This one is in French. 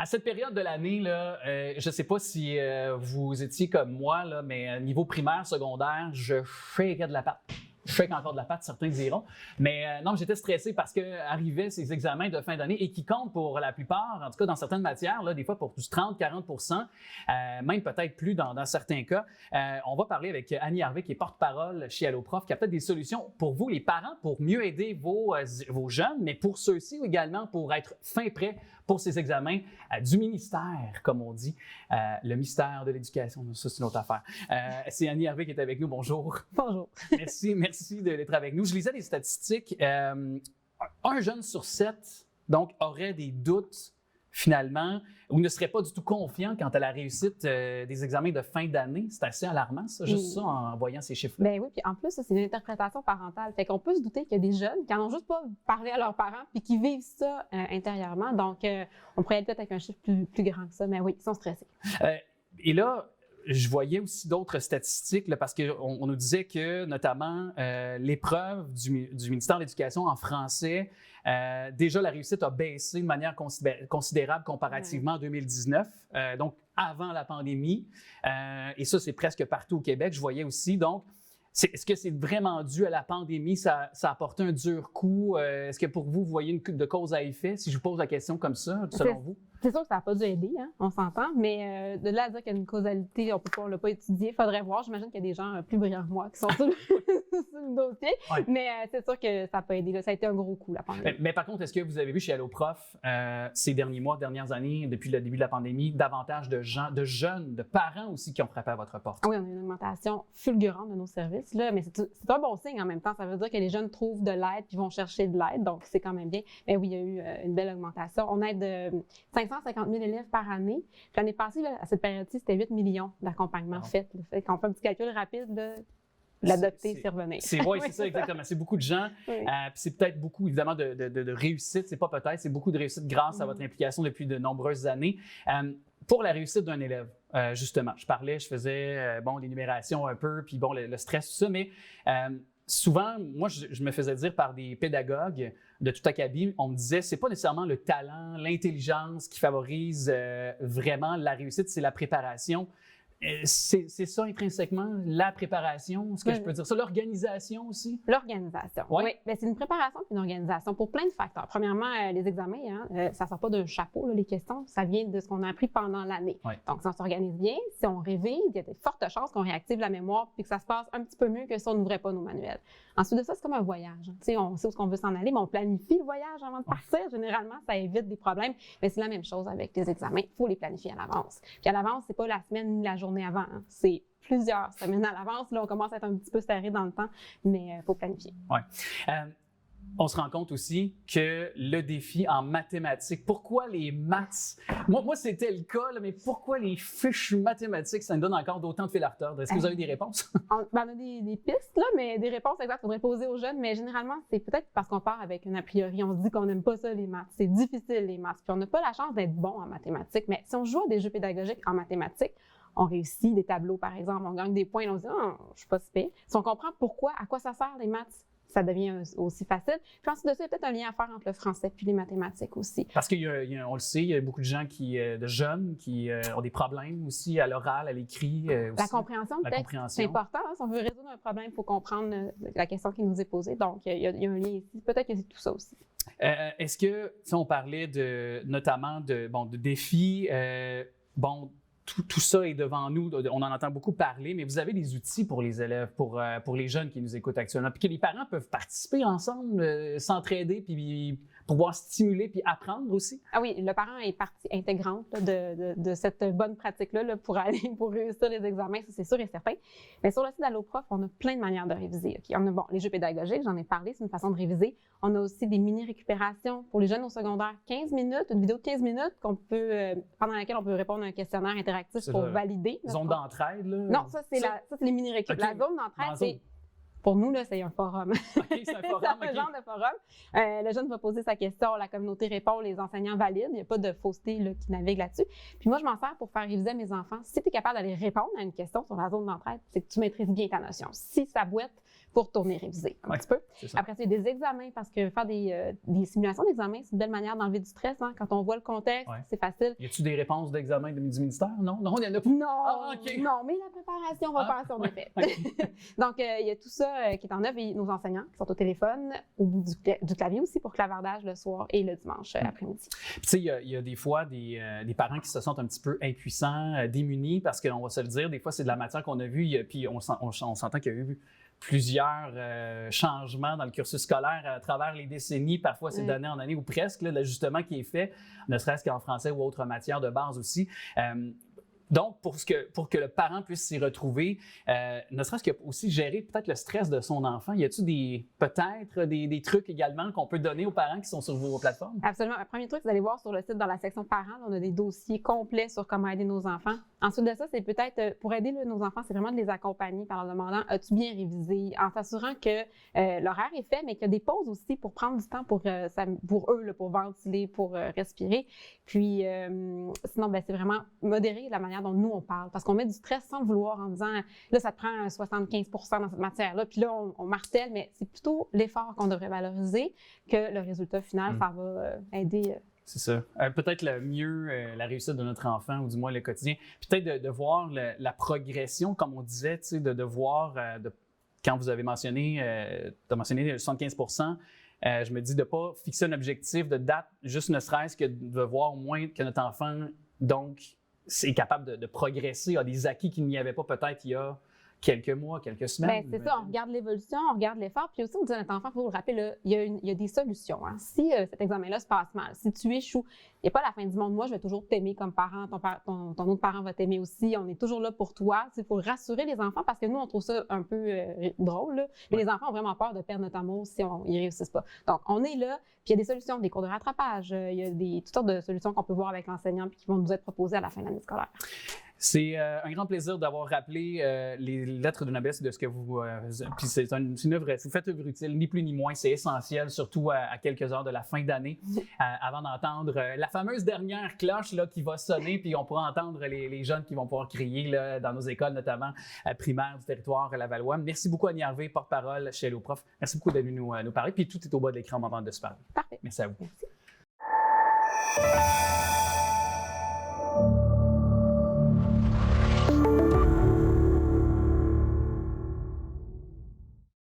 À cette période de l'année, là, je ne sais pas si vous étiez comme moi, là, mais niveau primaire, secondaire, je shake de la pâte. Je shake encore de la pâte, certains diront. Mais non, j'étais stressé parce qu'arrivaient ces examens de fin d'année et qui comptent pour la plupart, en tout cas dans certaines matières, là, des fois pour du 30-40%, même peut-être plus dans certains cas. On va parler avec Annie Harvey, qui est porte-parole chez Alloprof, qui a peut-être des solutions pour vous, les parents, pour mieux aider vos jeunes, mais pour ceux-ci également pour être fin prêts pour ces examens du ministère, comme on dit, le mystère de l'éducation. Ça, c'est une autre affaire. C'est Annie Harvey qui est avec nous. Bonjour. Bonjour. Merci d'être avec nous. Je lisais des statistiques. Un jeune sur 7, donc, aurait des doutes, finalement, ou ne serait pas du tout confiant quant à la réussite des examens de fin d'année. C'est assez alarmant, ça, juste ça, en voyant ces chiffres-là. Ben oui, puis en plus, ça, c'est une interprétation parentale. Fait qu'on peut se douter qu'il y a des jeunes qui n'en ont juste pas parlé à leurs parents puis qui vivent ça intérieurement. Donc, on pourrait être peut-être avec un chiffre plus grand que ça, mais oui, ils sont stressés. Et là, je voyais aussi d'autres statistiques là, parce qu'on nous disait que, notamment, l'épreuve du ministère de l'Éducation en français, déjà, la réussite a baissé de manière considérable comparativement en 2019, donc avant la pandémie. Et ça, c'est presque partout au Québec, je voyais aussi. Donc, est-ce que c'est vraiment dû à la pandémie? Ça a apporté un dur coup? Est-ce que pour vous, vous voyez de cause à effet, si je vous pose la question comme ça, selon vous? C'est sûr que ça n'a pas dû aider, hein, on s'entend, mais de là à dire qu'il y a une causalité, on ne l'a pas étudié, il faudrait voir. J'imagine qu'il y a des gens plus brillants que moi qui sont sur le dossier, ouais. Mais c'est sûr que ça n'a pas aidé. Là. Ça a été un gros coup, la pandémie. Mais par contre, est-ce que vous avez vu chez Alloprof, ces derniers mois, dernières années, depuis le début de la pandémie, davantage de jeunes, de parents aussi qui ont frappé à votre porte? Oui, on a une augmentation fulgurante de nos services, là, mais c'est un bon signe en même temps. Ça veut dire que les jeunes trouvent de l'aide puis vont chercher de l'aide, donc c'est quand même bien. Mais oui, il y a eu une belle augmentation. On aide 550 000 élèves par année. Puis l'année passée, là, à cette période-ci, c'était 8 millions d'accompagnements faits. Fait qu'on fait un petit calcul rapide, là, l'adopter, s'y revenir. Oui, c'est ça, exactement. C'est beaucoup de gens. Oui. Puis c'est peut-être beaucoup, évidemment, de réussite. C'est pas peut-être, c'est beaucoup de réussite grâce à votre implication depuis de nombreuses années. Pour la réussite d'un élève, justement, je faisais l'énumération un peu, puis bon, le stress, tout ça, mais souvent, moi, je me faisais dire par des pédagogues de tout acabit, on me disait, c'est pas nécessairement le talent, l'intelligence qui favorise vraiment la réussite, c'est la préparation. C'est ça intrinsèquement, la préparation, est-ce que je peux dire ça? L'organisation aussi? L'organisation, oui. Ben, c'est une préparation puis une organisation pour plein de facteurs. Premièrement, les examens, ça ne sort pas d'un chapeau, là, les questions, ça vient de ce qu'on a appris pendant l'année. Ouais. Donc, si on s'organise bien, si on révise, il y a de fortes chances qu'on réactive la mémoire puis que ça se passe un petit peu mieux que si on n'ouvrait pas nos manuels. Ensuite de ça, c'est comme un voyage. On sait où on veut s'en aller, mais on planifie le voyage avant de partir. Généralement, ça évite des problèmes. Mais c'est la même chose avec les examens. Il faut les planifier à l'avance. Puis à l'avance, c'est pas la semaine ni la journée avant, hein. C'est plusieurs semaines à l'avance. Là, on commence à être un petit peu serré dans le temps, mais il faut planifier. Oui. On se rend compte aussi que le défi en mathématiques, pourquoi les maths? Moi c'était le cas, là, mais pourquoi les fiches mathématiques, ça me donne encore d'autant de fil à retordre? Est-ce que vous avez des réponses? On a des pistes, là, mais des réponses exactes, il faudrait poser aux jeunes. Mais généralement, c'est peut-être parce qu'on part avec un a priori. On se dit qu'on n'aime pas ça, les maths. C'est difficile, les maths. Puis on n'a pas la chance d'être bon en mathématiques. Mais si on joue à des jeux pédagogiques en mathématiques, on réussit des tableaux, par exemple, on gagne des points, on se dit « je suis pas si pire ». Si on comprend pourquoi, à quoi ça sert les maths, ça devient aussi facile. Puis ensuite de ça, il y a peut-être un lien à faire entre le français puis les mathématiques aussi. Parce qu'on le sait, il y a beaucoup de gens de jeunes qui ont des problèmes aussi à l'oral, à l'écrit. La compréhension, peut-être, c'est important. Hein? Si on veut résoudre un problème, il faut comprendre la question qui nous est posée. Donc, il y a un lien ici. Peut-être que c'est tout ça aussi. Est-ce que, si on parlait notamment de défis, tout ça est devant nous, on en entend beaucoup parler, mais vous avez des outils pour les élèves, pour les jeunes qui nous écoutent actuellement, puis que les parents peuvent participer ensemble, s'entraider, puis pouvoir stimuler, puis apprendre aussi? Ah oui, le parent est partie intégrante là, de cette bonne pratique-là là, pour réussir les examens, ça c'est sûr et certain. Mais sur le site d'Alloprof, on a plein de manières de réviser. Okay? On a les jeux pédagogiques, j'en ai parlé, c'est une façon de réviser. On a aussi des mini-récupérations pour les jeunes au secondaire, 15 minutes, une vidéo de 15 minutes pendant laquelle on peut répondre à un questionnaire interactif pour valider. Zone d'entraide, là? Non, ça c'est les mini-récup. Okay. La zone d'entraide, c'est... Pour nous, là, c'est un forum. Okay, c'est un forum. C'est un genre de forum. Le jeune va poser sa question, la communauté répond, les enseignants valident. Il n'y a pas de fausseté là, qui navigue là-dessus. Puis moi, je m'en sers pour faire réviser à mes enfants. Si tu es capable d'aller répondre à une question sur la zone d'entraide, c'est que tu maîtrises bien ta notion. Si ça boite, pour tourner réviser un petit peu. Après, il y a des examens parce que faire des simulations d'examens, c'est une belle manière d'enlever du stress. Hein? Quand on voit le contexte, c'est facile. Y a-t-il des réponses d'examen du ministère? Non, il y en a pas. Non, mais la préparation va faire son effet. Donc, il y a tout ça qui est en œuvre et nos enseignants qui sont au téléphone, au bout du clavier aussi pour clavardage le soir et le dimanche après-midi. Tu sais, il y a des fois des parents qui se sentent un petit peu impuissants, démunis parce qu'on va se le dire, des fois, c'est de la matière qu'on a vue, puis on s'entend qu'il y a eu plusieurs changements dans le cursus scolaire à travers les décennies. Parfois, c'est d'année en année ou presque, là, l'ajustement qui est fait, ne serait-ce qu'en français ou autre matière de base aussi. Donc, pour que le parent puisse s'y retrouver, ne serait-ce que aussi gérer peut-être le stress de son enfant, y a-t-il peut-être des trucs également qu'on peut donner aux parents qui sont sur vos plateformes? Absolument. Le premier truc, vous allez voir sur le site, dans la section parents, on a des dossiers complets sur comment aider nos enfants. Ensuite de ça, c'est peut-être, pour aider nos enfants, c'est vraiment de les accompagner par leur demandant, as-tu bien révisé? En s'assurant que l'horaire est fait, mais qu'il y a des pauses aussi pour prendre du temps pour eux, là, pour ventiler, pour respirer. Puis, sinon, c'est vraiment modérer la manière dont nous, on parle. Parce qu'on met du stress sans le vouloir en disant, là, ça te prend 75 % dans cette matière-là. Puis là, on martèle, mais c'est plutôt l'effort qu'on devrait valoriser que le résultat final, ça va aider. C'est ça. Peut-être le mieux, la réussite de notre enfant, ou du moins le quotidien. Peut-être de voir la progression, comme on disait, tu sais, de voir, quand vous avez mentionné, tu as mentionné 75 %, je me dis de ne pas fixer un objectif de date, juste ne serait-ce que de voir au moins que notre enfant, donc, est capable de progresser, a des acquis qu'il n'y avait pas peut-être il y a quelques mois, quelques semaines. C'est ça, on regarde l'évolution, on regarde l'effort, puis aussi on dit à notre enfant, il faut le rappeler, là, il y a des solutions. Hein. Si cet examen-là se passe mal, si tu échoues, il n'y a pas la fin du monde. Moi, je vais toujours t'aimer comme parent, ton autre parent va t'aimer aussi, on est toujours là pour toi. Il faut rassurer les enfants parce que nous, on trouve ça un peu drôle, là, mais les enfants ont vraiment peur de perdre notre amour si ils ne réussissent pas. Donc, on est là, puis il y a des solutions, des cours de rattrapage, il y a toutes sortes de solutions qu'on peut voir avec l'enseignant puis qui vont nous être proposées à la fin de l'année scolaire. C'est un grand plaisir d'avoir rappelé les lettres de noblesse de ce que vous... puis c'est une œuvre, vous faites œuvre utile, ni plus ni moins, c'est essentiel, surtout à quelques heures de la fin d'année, avant d'entendre la fameuse dernière cloche là, qui va sonner, puis on pourra entendre les jeunes qui vont pouvoir crier là, dans nos écoles, notamment primaires du territoire lavallois. Merci beaucoup Annie Harvey, porte-parole chez Hello Prof. Merci beaucoup d'être venu nous parler, puis tout est au bas de l'écran au moment de se parler. Parfait. Merci à vous. Merci.